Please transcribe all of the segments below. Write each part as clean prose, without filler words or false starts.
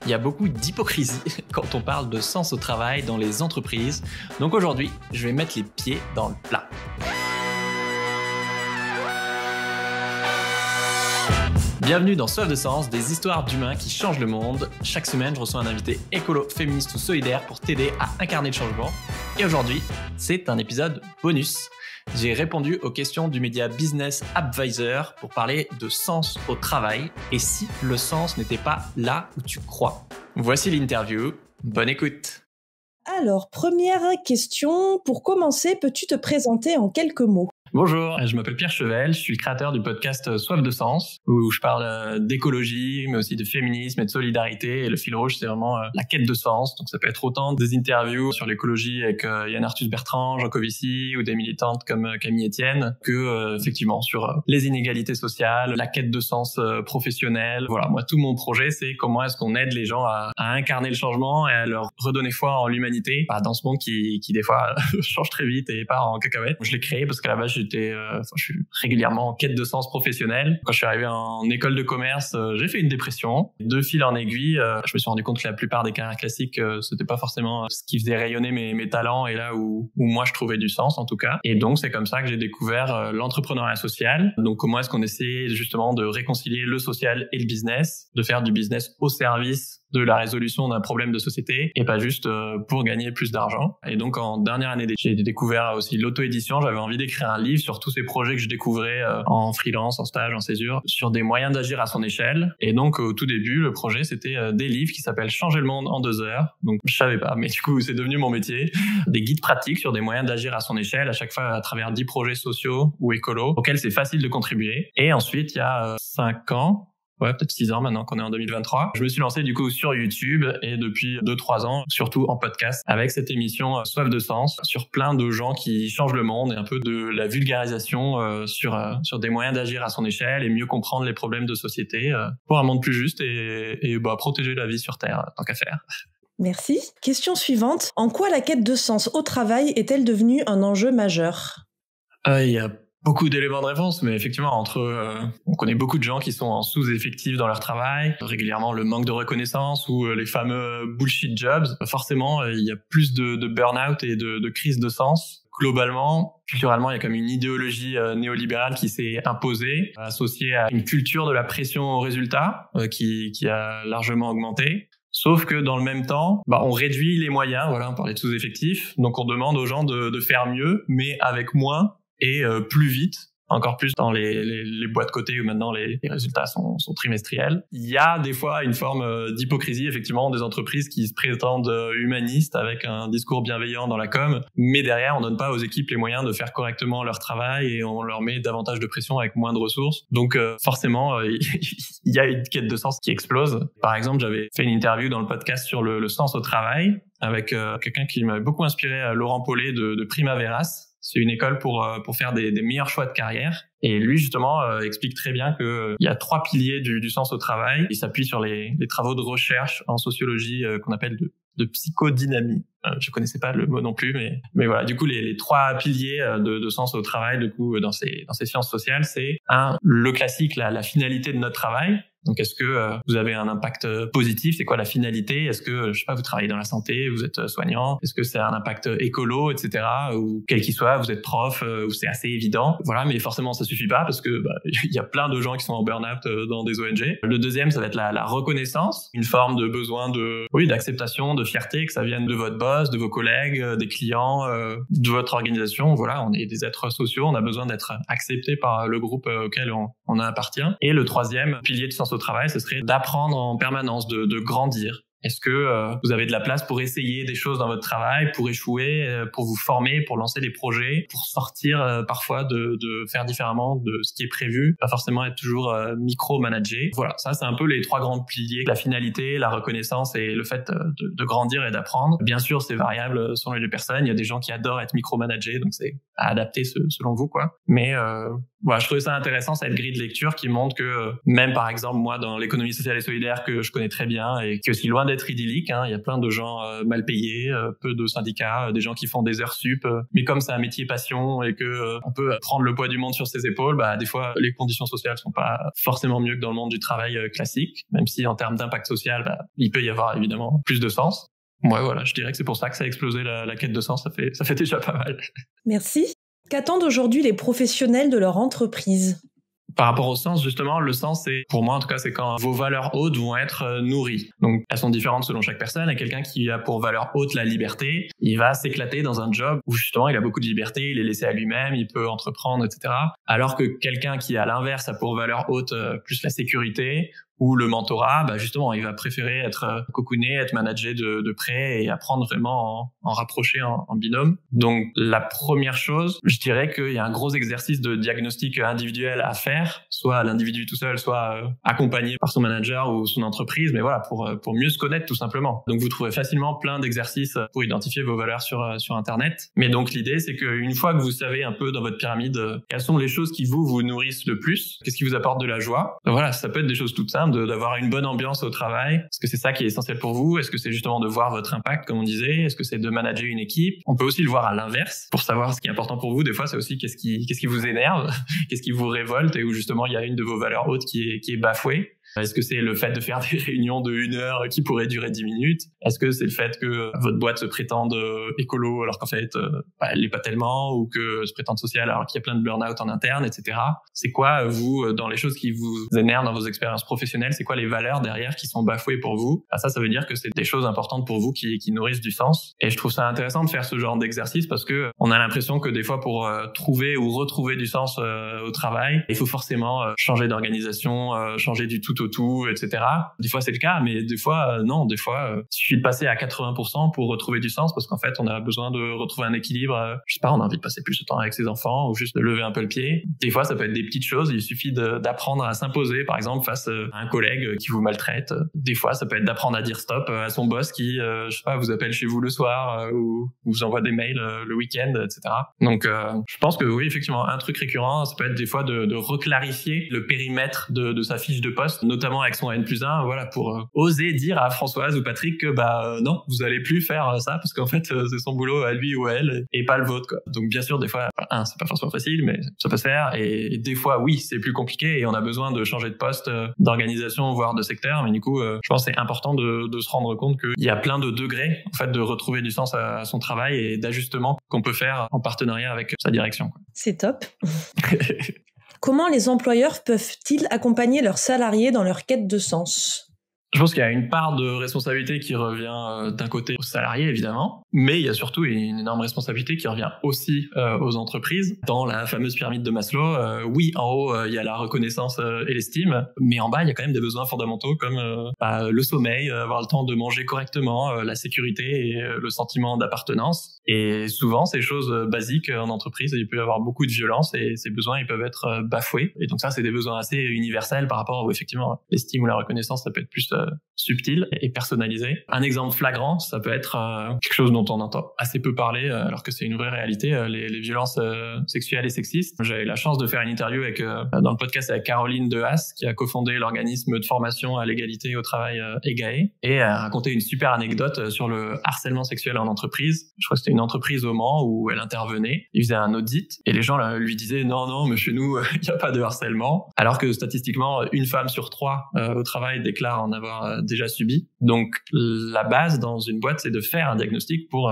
Il y a beaucoup d'hypocrisie quand on parle de sens au travail dans les entreprises. Donc aujourd'hui, je vais mettre les pieds dans le plat. Bienvenue dans Soif de Sens, des histoires d'humains qui changent le monde. Chaque semaine, je reçois un invité écolo, féministe ou solidaire pour t'aider à incarner le changement. Et aujourd'hui, c'est un épisode bonus. J'ai répondu aux questions du média Business Advisor pour parler de sens au travail et si le sens n'était pas là où tu crois. Voici l'interview. Bonne écoute. Alors, première question. Pour commencer, peux-tu te présenter en quelques mots ? Bonjour, je m'appelle Pierre Chevel, je suis le créateur du podcast Soif de Sens, où je parle d'écologie, mais aussi de féminisme et de solidarité. Et le fil rouge, c'est vraiment la quête de sens. Donc ça peut être autant des interviews sur l'écologie avec Yann Arthus Bertrand, Jean Covici, ou des militantes comme Camille Etienne, que effectivement sur les inégalités sociales, la quête de sens professionnel. Voilà, moi tout mon projet, c'est comment est-ce qu'on aide les gens à incarner le changement et à leur redonner foi en l'humanité, dans ce monde qui des fois change très vite et part en cacahuète. Je l'ai créé parce qu'à la base, je suis régulièrement en quête de sens professionnel. Quand je suis arrivé en école de commerce, j'ai fait une dépression. De fil en aiguille, je me suis rendu compte que la plupart des carrières classiques, c'était pas forcément ce qui faisait rayonner mes talents et là où moi je trouvais du sens en tout cas. Et donc c'est comme ça que j'ai découvert l'entrepreneuriat social. Donc comment est-ce qu'on essaie justement de réconcilier le social et le business, de faire du business au service de la résolution d'un problème de société et pas juste pour gagner plus d'argent. Et donc en dernière année, j'ai découvert aussi l'auto-édition. J'avais envie d'écrire un livre sur tous ces projets que je découvrais en freelance, en stage, en césure, sur des moyens d'agir à son échelle. Et donc au tout début, le projet c'était des livres qui s'appellent Changer le monde en 2 heures. Donc je savais pas, mais du coup c'est devenu mon métier. Des guides pratiques sur des moyens d'agir à son échelle, à chaque fois à travers 10 projets sociaux ou écolos auxquels c'est facile de contribuer. Et ensuite il y a 5 ans, peut-être 6 ans maintenant qu'on est en 2023. Je me suis lancé du coup sur YouTube et depuis 2-3 ans, surtout en podcast, avec cette émission Soif de Sens, sur plein de gens qui changent le monde et un peu de la vulgarisation sur des moyens d'agir à son échelle et mieux comprendre les problèmes de société pour un monde plus juste et protéger la vie sur Terre, tant qu'à faire. Merci. Question suivante. En quoi la quête de sens au travail est-elle devenue un enjeu majeur ? Il y a beaucoup d'éléments de réponse, mais effectivement, on connaît beaucoup de gens qui sont en sous-effectif dans leur travail, régulièrement le manque de reconnaissance ou les fameux bullshit jobs. Forcément, il y a plus de burn-out et de crise de sens. Globalement, culturellement, il y a comme une idéologie néolibérale qui s'est imposée, associée à une culture de la pression au résultat qui a largement augmenté. Sauf que dans le même temps, on réduit les moyens, on parlait de sous-effectif, donc on demande aux gens de faire mieux, mais avec moins et plus vite, encore plus dans les boîtes cotées où maintenant les résultats sont trimestriels. Il y a des fois une forme d'hypocrisie, effectivement, des entreprises qui se prétendent humanistes avec un discours bienveillant dans la com, mais derrière, on donne pas aux équipes les moyens de faire correctement leur travail et on leur met davantage de pression avec moins de ressources. Donc forcément, il y a une quête de sens qui explose. Par exemple, j'avais fait une interview dans le podcast sur le sens au travail avec quelqu'un qui m'avait beaucoup inspiré, Laurent Paulet de Primaveras. C'est une école pour faire des meilleurs choix de carrière. Et lui, justement, explique très bien qu'il y a 3 piliers du sens au travail. Il s'appuie sur les travaux de recherche en sociologie qu'on appelle de psychodynamie. Je connaissais pas le mot non plus, mais voilà. Du coup, les 3 piliers de sens au travail, du coup, dans ces sciences sociales, c'est le classique, la finalité de notre travail. Donc, est-ce que vous avez un impact positif ? C'est quoi la finalité ? Est-ce que, vous travaillez dans la santé, vous êtes soignant ? Est-ce que c'est un impact écolo, etc. Ou quel qu'il soit, vous êtes prof, ou c'est assez évident. Voilà, mais forcément, ça suffit pas parce que il y a plein de gens qui sont en burn-out dans des ONG. Le deuxième, ça va être la reconnaissance, une forme de besoin d'acceptation, de fierté, que ça vienne de votre boss, de vos collègues, des clients, de votre organisation. Voilà, on est des êtres sociaux, on a besoin d'être accepté par le groupe auquel on appartient. Et le troisième pilier de sens au travail, ce serait d'apprendre en permanence, de grandir. Est-ce que vous avez de la place pour essayer des choses dans votre travail, pour échouer, pour vous former, pour lancer des projets, pour sortir parfois de faire différemment de ce qui est prévu, pas forcément être toujours micro-managé. Voilà, ça c'est un peu les 3 grands piliers, la finalité, la reconnaissance et le fait de grandir et d'apprendre. Bien sûr, c'est variable selon les personnes. Il y a des gens qui adorent être micro-managés, donc c'est à adapter selon vous, quoi. Mais je trouvais ça intéressant, cette grille de lecture qui montre que même par exemple moi dans l'économie sociale et solidaire que je connais très bien et qui est aussi loin d'être idyllique, hein. Il y a plein de gens mal payés, peu de syndicats, des gens qui font des heures sup. Mais comme c'est un métier passion et que on peut prendre le poids du monde sur ses épaules, des fois les conditions sociales sont pas forcément mieux que dans le monde du travail classique, même si en termes d'impact social, il peut y avoir évidemment plus de sens. Ouais, voilà, je dirais que c'est pour ça que ça a explosé la quête de sens, ça fait déjà pas mal. Merci. Qu'attendent aujourd'hui les professionnels de leur entreprise ? Par rapport au sens, justement, le sens, c'est, pour moi en tout cas, c'est quand vos valeurs hautes vont être nourries. Donc, elles sont différentes selon chaque personne. Et quelqu'un qui a pour valeur haute la liberté, il va s'éclater dans un job où justement il a beaucoup de liberté, il est laissé à lui-même, il peut entreprendre, etc. Alors que quelqu'un qui, à l'inverse, a pour valeur haute plus la sécurité ou le mentorat, justement, il va préférer être cocooné, être managé de près et apprendre vraiment en rapprocher en binôme. Donc, la première chose, je dirais qu'il y a un gros exercice de diagnostic individuel à faire, soit à l'individu tout seul, soit accompagné par son manager ou son entreprise, mais voilà, pour mieux se connaître tout simplement. Donc, vous trouvez facilement plein d'exercices pour identifier vos valeurs sur Internet. Mais donc, l'idée, c'est qu'une fois que vous savez un peu dans votre pyramide quelles sont les choses qui vous nourrissent le plus, qu'est-ce qui vous apporte de la joie, voilà, ça peut être des choses toutes simples, d'avoir une bonne ambiance au travail. Est-ce que c'est ça qui est essentiel pour vous? Est-ce que c'est justement de voir votre impact, comme on disait? Est-ce que c'est de manager une équipe? On peut aussi le voir à l'inverse, pour savoir ce qui est important pour vous. Des fois, c'est aussi qu'est-ce qui vous énerve, qu'est-ce qui vous révolte, et où justement il y a une de vos valeurs hautes qui est bafouée. Est-ce que c'est le fait de faire des réunions de 1 heure qui pourraient durer 10 minutes? Est-ce que c'est le fait que votre boîte se prétende écolo alors qu'en fait, elle l'est pas tellement, ou que se prétende sociale alors qu'il y a plein de burn-out en interne, etc. C'est quoi, vous, dans les choses qui vous énervent dans vos expériences professionnelles, c'est quoi les valeurs derrière qui sont bafouées pour vous? Ça veut dire que c'est des choses importantes pour vous qui nourrissent du sens. Et je trouve ça intéressant de faire ce genre d'exercice parce que on a l'impression que des fois, pour trouver ou retrouver du sens au travail, il faut forcément changer d'organisation, changer du tout au tout, etc. Des fois c'est le cas, mais des fois non. Des fois il suffit de passer à 80% pour retrouver du sens, parce qu'en fait on a besoin de retrouver un équilibre. Je sais pas, on a envie de passer plus de temps avec ses enfants ou juste de lever un peu le pied. Des fois ça peut être des petites choses. Il suffit d'apprendre à s'imposer, par exemple face à un collègue qui vous maltraite. Des fois ça peut être d'apprendre à dire stop à son boss qui je sais pas, vous appelle chez vous le soir ou vous envoie des mails le week-end, etc. Donc je pense que oui, effectivement, un truc récurrent, ça peut être des fois de reclarifier le périmètre de sa fiche de poste, notamment avec son N+1, voilà, pour oser dire à Françoise ou Patrick que non, vous allez plus faire ça, parce qu'en fait c'est son boulot à lui ou à elle et pas le vôtre, quoi. Donc bien sûr, des fois, c'est pas forcément facile, mais ça peut se faire, et des fois oui, c'est plus compliqué et on a besoin de changer de poste, d'organisation, voire de secteur, mais du coup je pense que c'est important de se rendre compte qu'il y a plein de degrés en fait de retrouver du sens à son travail et d'ajustements qu'on peut faire en partenariat avec sa direction, quoi. C'est top. Comment les employeurs peuvent-ils accompagner leurs salariés dans leur quête de sens ? Je pense qu'il y a une part de responsabilité qui revient d'un côté aux salariés, évidemment, mais il y a surtout une énorme responsabilité qui revient aussi aux entreprises. Dans la fameuse pyramide de Maslow, oui, en haut, il y a la reconnaissance et l'estime, mais en bas, il y a quand même des besoins fondamentaux comme le sommeil, avoir le temps de manger correctement, la sécurité et le sentiment d'appartenance. Et souvent, ces choses basiques en entreprise, il peut y avoir beaucoup de violence et ces besoins, ils peuvent être bafoués. Et donc ça, c'est des besoins assez universels par rapport où, effectivement, l'estime ou la reconnaissance, ça peut être plus subtil et personnalisé. Un exemple flagrant, ça peut être quelque chose dont on entend assez peu parler, alors que c'est une vraie réalité, les violences sexuelles et sexistes. J'avais la chance de faire une interview dans le podcast avec Caroline Dehaas, qui a cofondé l'organisme de formation à l'égalité au travail EGAE, et a raconté une super anecdote sur le harcèlement sexuel en entreprise. Je crois que c'était une entreprise au Mans où elle intervenait. Il faisait un audit et les gens lui disaient non, mais chez nous, il n'y a pas de harcèlement. Alors que statistiquement, 1 femme sur 3 au travail déclare en avoir déjà subi. Donc la base dans une boîte, c'est de faire un diagnostic pour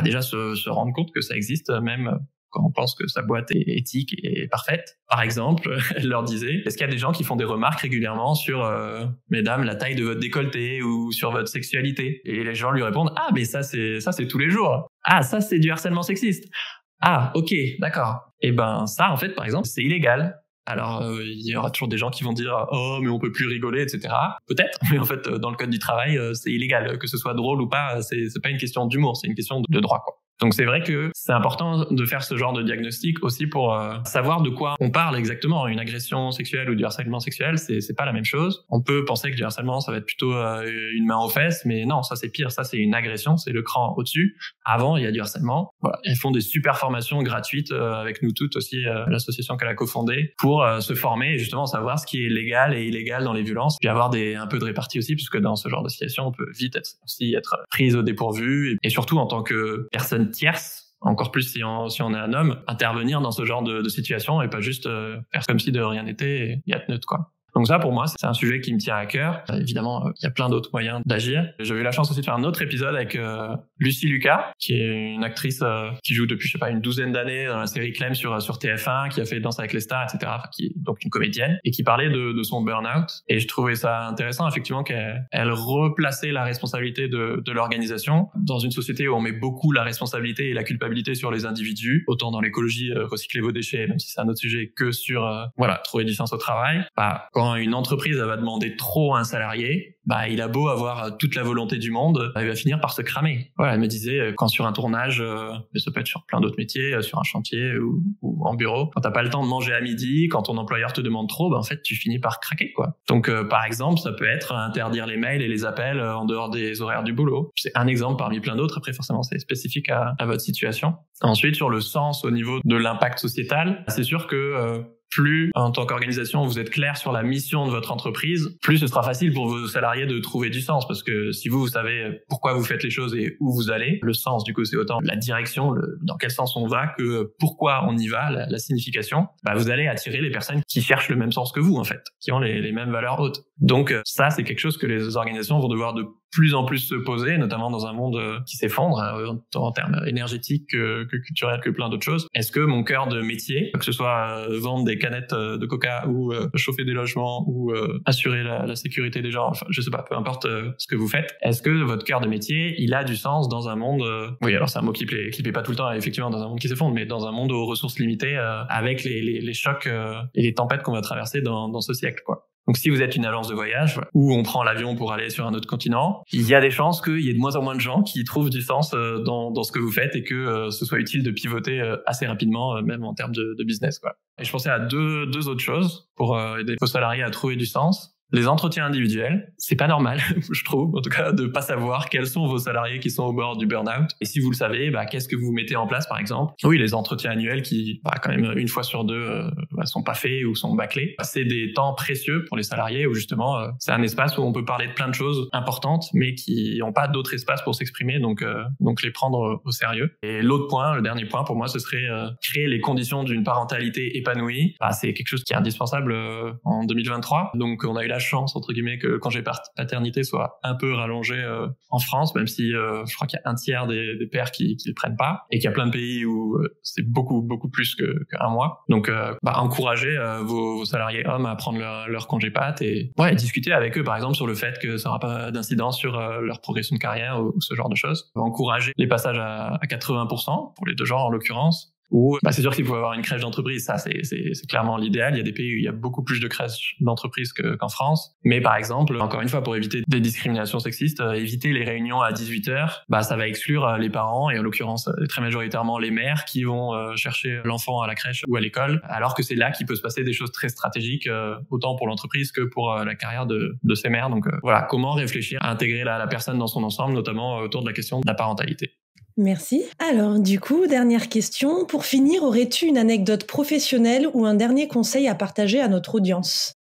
déjà se rendre compte que ça existe, même quand on pense que sa boîte est éthique et parfaite. Par exemple, elle leur disait, est-ce qu'il y a des gens qui font des remarques régulièrement sur mesdames, la taille de votre décolleté ou sur votre sexualité? Et les gens lui répondent, mais ça c'est tous les jours. Ça c'est du harcèlement sexiste. Ok, d'accord. Et ça en fait, par exemple, c'est illégal. Alors, il y aura toujours des gens qui vont dire « Oh, mais on peut plus rigoler, etc. » Peut-être, mais en fait, dans le code du travail, c'est illégal. Que ce soit drôle ou pas, c'est pas une question d'humour, c'est une question de droit, quoi. Donc c'est vrai que c'est important de faire ce genre de diagnostic aussi pour savoir de quoi on parle exactement. Une agression sexuelle ou du harcèlement sexuel, c'est pas la même chose. On peut penser que du harcèlement, ça va être plutôt une main aux fesses, mais non, ça c'est pire. Ça c'est une agression, c'est le cran au-dessus. Avant, il y a du harcèlement. Voilà. Ils font des super formations gratuites avec nous toutes aussi, l'association qu'elle a cofondée, pour se former et justement savoir ce qui est légal et illégal dans les violences, puis avoir un peu de répartie aussi, puisque dans ce genre de situation, on peut vite être prise au dépourvu et surtout en tant que personne tierce, encore plus si on est un homme, intervenir dans ce genre de situation et pas juste faire comme si de rien n'était et être neutre, quoi. Donc ça, pour moi, c'est un sujet qui me tient à cœur. Évidemment, il y a plein d'autres moyens d'agir. J'ai eu la chance aussi de faire un autre épisode avec Lucie Lucas, qui est une actrice qui joue depuis, je sais pas, une douzaine d'années dans la série Clem sur TF1, qui a fait Danse avec les stars, etc. Enfin, qui est donc une comédienne et qui parlait de son burn-out. Et je trouvais ça intéressant, effectivement, qu'elle replaçait la responsabilité de l'organisation dans une société où on met beaucoup la responsabilité et la culpabilité sur les individus, autant dans l'écologie, recycler vos déchets, même si c'est un autre sujet, que sur trouver du sens au travail. Quand une entreprise va demander trop à un salarié, il a beau avoir toute la volonté du monde, il va finir par se cramer. Voilà, elle me disait, quand sur un tournage, mais ça peut être sur plein d'autres métiers, sur un chantier ou en bureau, quand t'as pas le temps de manger à midi, quand ton employeur te demande trop, en fait, tu finis par craquer, quoi. Donc, par exemple, ça peut être interdire les mails et les appels en dehors des horaires du boulot. C'est un exemple parmi plein d'autres. Après, forcément, c'est spécifique à votre situation. Ensuite, sur le sens au niveau de l'impact sociétal, c'est sûr que plus, en tant qu'organisation, vous êtes clair sur la mission de votre entreprise, plus ce sera facile pour vos salariés de trouver du sens. Parce que si vous savez pourquoi vous faites les choses et où vous allez, le sens, du coup, c'est autant la direction, dans quel sens on va, que pourquoi on y va, la signification. Vous allez attirer les personnes qui cherchent le même sens que vous, en fait, qui ont les mêmes valeurs hautes. Donc, ça, c'est quelque chose que les organisations vont devoir de plus en plus se poser, notamment dans un monde qui s'effondre, en termes énergétiques, que culturels, que plein d'autres choses. Est-ce que mon cœur de métier, que ce soit vendre des canettes de coca ou chauffer des logements ou assurer la sécurité des gens, enfin, je sais pas, peu importe ce que vous faites, est-ce que votre cœur de métier, il a du sens dans un monde oui, alors c'est un mot qui plaît pas tout le temps, effectivement, dans un monde qui s'effondre, mais dans un monde aux ressources limitées, avec les chocs et les tempêtes qu'on va traverser dans ce siècle, quoi. Donc si vous êtes une agence de voyage où on prend l'avion pour aller sur un autre continent, il y a des chances qu'il y ait de moins en moins de gens qui trouvent du sens dans ce que vous faites et que ce soit utile de pivoter assez rapidement, même en termes de business, quoi. Et je pensais à deux autres choses pour aider vos salariés à trouver du sens. Les entretiens individuels, c'est pas normal, je trouve, en tout cas, de pas savoir quels sont vos salariés qui sont au bord du burn-out. Et si vous le savez, qu'est-ce que vous mettez en place, par exemple? Oui, les entretiens annuels qui, quand même, une fois sur deux, sont pas faits ou sont bâclés. C'est des temps précieux pour les salariés où, justement, c'est un espace où on peut parler de plein de choses importantes, mais qui n'ont pas d'autre espace pour s'exprimer, donc les prendre au sérieux. Et l'autre point, le dernier point, pour moi, ce serait créer les conditions d'une parentalité épanouie. C'est quelque chose qui est indispensable en 2023. Donc, on a eu la chance, entre guillemets, que le congé paternité soit un peu rallongé en France, même si je crois qu'il y a un tiers des pères qui le prennent pas, et qu'il y a plein de pays où c'est beaucoup plus qu'un mois. Donc encourager vos salariés hommes à prendre leur congé pat et discuter avec eux, par exemple, sur le fait que ça n'aura pas d'incidence sur leur progression de carrière ou ce genre de choses. Encourager les passages à 80% pour les deux genres en l'occurrence. Ou c'est sûr qu'il faut avoir une crèche d'entreprise, ça c'est clairement l'idéal. Il y a des pays où il y a beaucoup plus de crèches d'entreprise qu'en France. Mais par exemple, encore une fois, pour éviter des discriminations sexistes, éviter les réunions à 18h, ça va exclure les parents et en l'occurrence très majoritairement les mères qui vont chercher l'enfant à la crèche ou à l'école, alors que c'est là qu'il peut se passer des choses très stratégiques, autant pour l'entreprise que pour la carrière de ces mères. Donc voilà, comment réfléchir à intégrer la personne dans son ensemble, notamment autour de la question de la parentalité. Merci. Alors, du coup, dernière question. Pour finir, aurais-tu une anecdote professionnelle ou un dernier conseil à partager à notre audience ?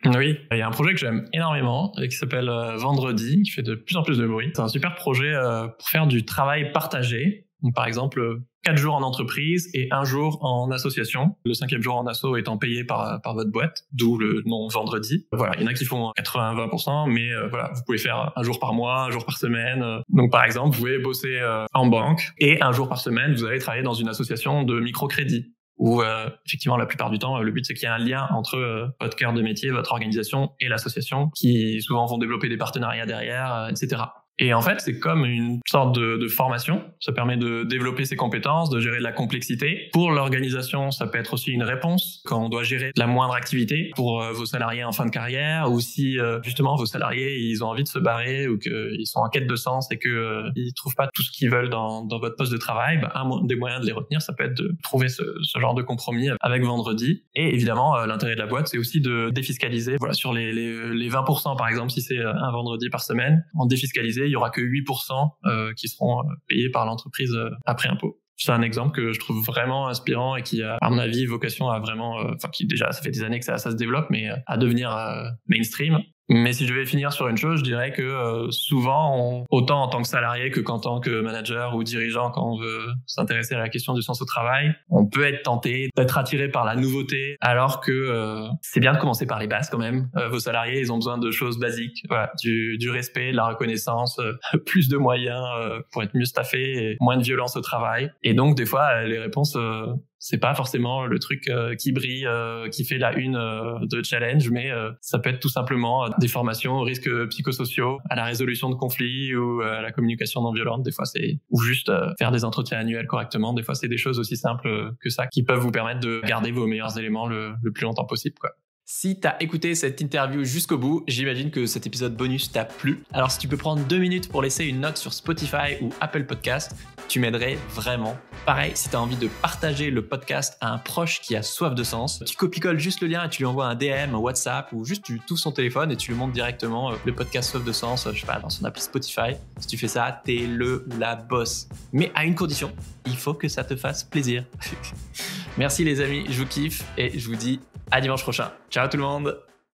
Oui, il y a un projet que j'aime énormément qui s'appelle Vendredi, qui fait de plus en plus de bruit. C'est un super projet pour faire du travail partagé. Donc, par exemple, 4 jours en entreprise et 1 jour en association. Le 5e jour en asso étant payé par votre boîte, d'où le nom Vendredi. Voilà, il y en a qui font 80-20%, mais vous pouvez faire 1 jour par mois, 1 jour par semaine. Donc par exemple, vous pouvez bosser en banque et 1 jour par semaine, vous allez travailler dans une association de microcrédit. Où effectivement la plupart du temps le but c'est qu'il y ait un lien entre votre cœur de métier, votre organisation et l'association, qui souvent vont développer des partenariats derrière, etc. Et en fait c'est comme une sorte de formation Ça permet de développer ses compétences, de gérer de la complexité. Pour l'organisation, ça peut être aussi une réponse quand on doit gérer la moindre activité pour vos salariés en fin de carrière, ou si justement vos salariés ils ont envie de se barrer ou qu'ils sont en quête de sens et que ils trouvent pas tout ce qu'ils veulent dans votre poste de travail. Un des moyens de les retenir, ça peut être de trouver ce genre de compromis avec Vendredi. Et évidemment, l'intérêt de la boîte, c'est aussi de défiscaliser. Voilà, sur les 20%, par exemple, si c'est un vendredi par semaine, en défiscalisé, il y aura que 8% qui seront payés par l'entreprise après impôt. C'est un exemple que je trouve vraiment inspirant et qui a, à mon avis, vocation à vraiment, qui déjà, ça fait des années que ça se développe, mais à devenir mainstream. Mais si je devais finir sur une chose, je dirais que souvent, autant en tant que salarié qu'en tant que manager ou dirigeant, quand on veut s'intéresser à la question du sens au travail, on peut être tenté d'être attiré par la nouveauté, alors que c'est bien de commencer par les bases quand même. Vos salariés, ils ont besoin de choses basiques, voilà, du respect, de la reconnaissance, plus de moyens pour être mieux staffé, et moins de violence au travail. Et donc, des fois, les réponses... c'est pas forcément le truc qui brille, qui fait la une de challenge, mais ça peut être tout simplement des formations aux risques psychosociaux, à la résolution de conflits ou à la communication non violente. Des fois, ou juste faire des entretiens annuels correctement. Des fois, c'est des choses aussi simples que ça qui peuvent vous permettre de garder vos meilleurs éléments le plus longtemps possible, quoi. Si t'as écouté cette interview jusqu'au bout, j'imagine que cet épisode bonus t'a plu. Alors si tu peux prendre 2 minutes pour laisser une note sur Spotify ou Apple Podcast, tu m'aiderais vraiment. Pareil, si t'as envie de partager le podcast à un proche qui a soif de sens, tu copie-colles juste le lien et tu lui envoies un DM, un WhatsApp, ou juste tu touches son téléphone et tu lui montres directement le podcast Soif de sens, je sais pas, dans son appli Spotify. Si tu fais ça, t'es le ou la boss. Mais à une condition, il faut que ça te fasse plaisir. Merci les amis, je vous kiffe et je vous dis à dimanche prochain. Ciao tout le monde!